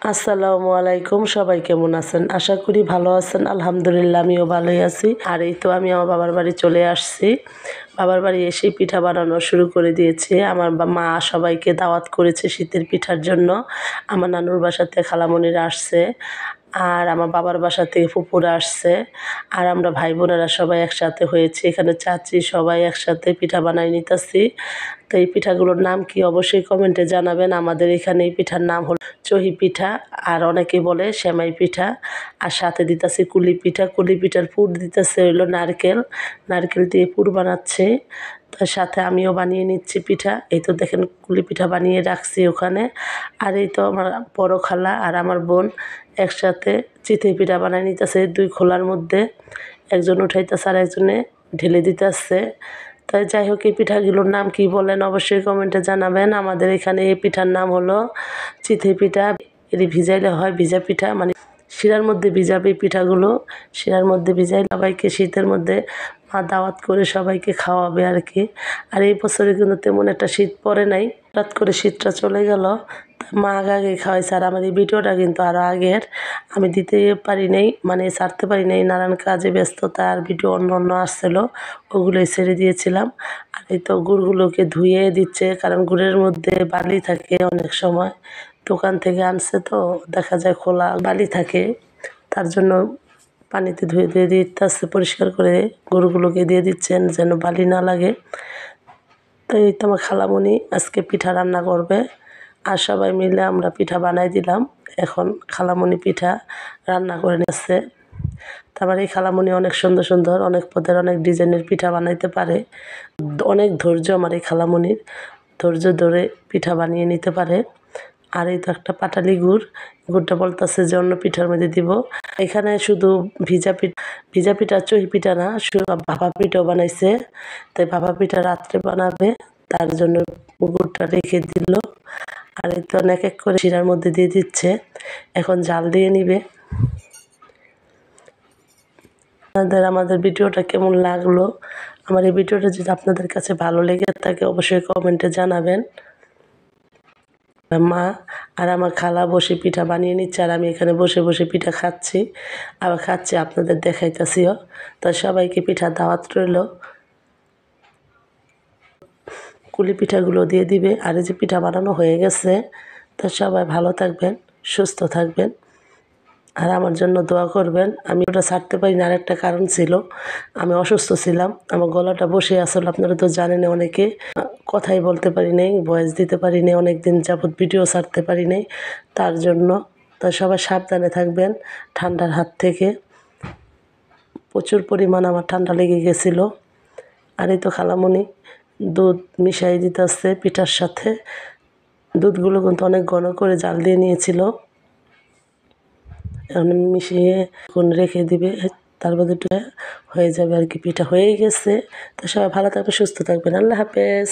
আসসালামু আলাইকুম, সবাই কেমন আছেন? আশা করি ভালো আছেন। আলহামদুলিল্লাহ আমিও ভালোই আছি। আর এই তো আমি আমার বাবার বাড়ি চলে আসছি। বাবার বাড়ি এসেই পিঠা বানানো শুরু করে দিয়েছি। আমার মা সবাইকে দাওয়াত করেছে শীতের পিঠার জন্য। আমার নানুর বাসা থেকে খালামণিরা আসছে, আর আমার বাবার বাসা থেকে ফুপুরা আসছে, আর আমরা ভাই বোনেরা সবাই একসাথে হয়েছি। এখানে চাচি সবাই একসাথে পিঠা বানাই নিতেছি। তো এই পিঠাগুলোর নাম কি অবশ্যই কমেন্টে জানাবেন। আমাদের এখানে এই পিঠার নাম হলো চহি পিঠা, আর অনেকে বলে সেমাই পিঠা। আর সাথে দিতেছে কুলি পিঠা। কুলি পিঠার পুর দিতেছে হইলো নারকেল। নারকেল দিয়ে পুর বানাচ্ছে। তার সাথে আমিও বানিয়ে নিচ্ছি পিঠা। এই তো দেখেন কুলি পিঠা বানিয়ে রাখছি ওখানে। আর এই তো আমার বড় খালা আর আমার বোন একসাথে চিতই পিঠা বানাই নিতেছে 2 খোলার মধ্যে। একজন উঠাইতেছে আর একজনে ঢেলে দিতেছে। তাই যাই হোক, এই পিঠাগুলোর নাম কি বলেন অবশ্যই কমেন্টে জানাবেন। আমাদের এখানে এই পিঠার নাম হলো চিতই পিঠা। এটি ভিজাইলে হয় ভিজা পিঠা, মানে শিরার মধ্যে ভিজাবে এই পিঠাগুলো। শিরার মধ্যে ভিজাই সবাইকে শীতের মধ্যে মা দাওয়াত করে সবাইকে খাওয়াবে আর কি। আর এই বছরে কিন্তু তেমন একটা শীত পড়ে নাই, হঠাৎ করে শীতটা চলে গেল। মা আগে খাওয়াইছে। আর আমার এই ভিডিওটা কিন্তু আরও আগের, আমি দিতে পারি নাই, মানে ছাড়তে পারি নাই, নানান কাজে ব্যস্ততা আর ভিডিও অন্য অন্য আসছিলো, ওগুলোই ছেড়ে দিয়েছিলাম। আর এই তো গুড়গুলোকে ধুয়ে দিচ্ছে, কারণ গুড়ের মধ্যে বালি থাকে অনেক সময়। দোকান থেকে আনছে তো দেখা যায় খোলা বালি থাকে, তার জন্য পানিতে ধুয়ে ধুয়ে দিতে পরিষ্কার করে গরুগুলোকে দিয়ে দিচ্ছেন যেন বালি না লাগে। তো এই তো আমার খালামণি আজকে পিঠা রান্না করবে, আর সবাই মিলে আমরা পিঠা বানাই দিলাম। এখন খালামণি পিঠা রান্না করে নিচ্ছে। তারপর এই খালামণি অনেক সুন্দর সুন্দর অনেক পদের অনেক ডিজাইনের পিঠা বানাইতে পারে। অনেক ধৈর্য আমার এই খালামণির, ধৈর্য ধরে পিঠা বানিয়ে নিতে পারে। আর এই তো একটা পাটালি গুড়টা বলতেছে যে অন্য পিঠার মধ্যে দিব। এখানে শুধু ভিজা পিঠা চহি পিঠা না, শুধু ভাপা পিঠাও বানাইছে। তাই ভাপা পিঠা রাত্রে বানাবে, তার জন্য গুড়টা রেখে দিল। আর এই তো এক এক করে শিরার মধ্যে দিয়ে দিচ্ছে, এখন জাল দিয়ে নিবে। আমাদের ভিডিওটা কেমন লাগলো, আমার এই ভিডিওটা যদি আপনাদের কাছে ভালো লেগে থাকে অবশ্যই কমেন্টে জানাবেন। মা আর আমার খালা বসে পিঠা বানিয়ে নিচ্ছে, আর আমি এখানে বসে বসে পিঠা খাচ্ছি, আবার খাচ্ছি আপনাদের দেখাইতেছিও। তো সবাইকে পিঠা দাওয়াত রইল। কুলি পিঠাগুলো দিয়ে দিবে। আর এই যে পিঠা বানানো হয়ে গেছে। তো সবাই ভালো থাকবেন, সুস্থ থাকবেন, আর আমার জন্য দোয়া করবেন। আমি ওটা ছাড়তে পারি না, আরেকটা কারণ ছিল, আমি অসুস্থ ছিলাম, আমার গলাটা বসে আসলে, আপনারা তো জানেন অনেকে, কথাই বলতে পারি নাই, ভয়েস দিতে পারি নাই, অনেক দিন যাবৎ ভিডিও ছাড়তে পারি নাই, তার জন্য। তা সবাই সাবধানে থাকবেন ঠান্ডার হাত থেকে। প্রচুর পরিমাণ আমার ঠান্ডা লেগে গেছিলো। আর এই তো খালামণি দুধ মিশাই দিতেছে পিঠার সাথে। দুধগুলো কিন্তু অনেক ঘন করে জাল দিয়ে নিয়েছিল, এখন মিশিয়ে এখন রেখে দিবে, তারপর দুটো হয়ে যাবে আর কি, পিঠা হয়েই গেছে। তো সবাই ভালো থাকবে, সুস্থ থাকবেন। আল্লাহ হাফেজ।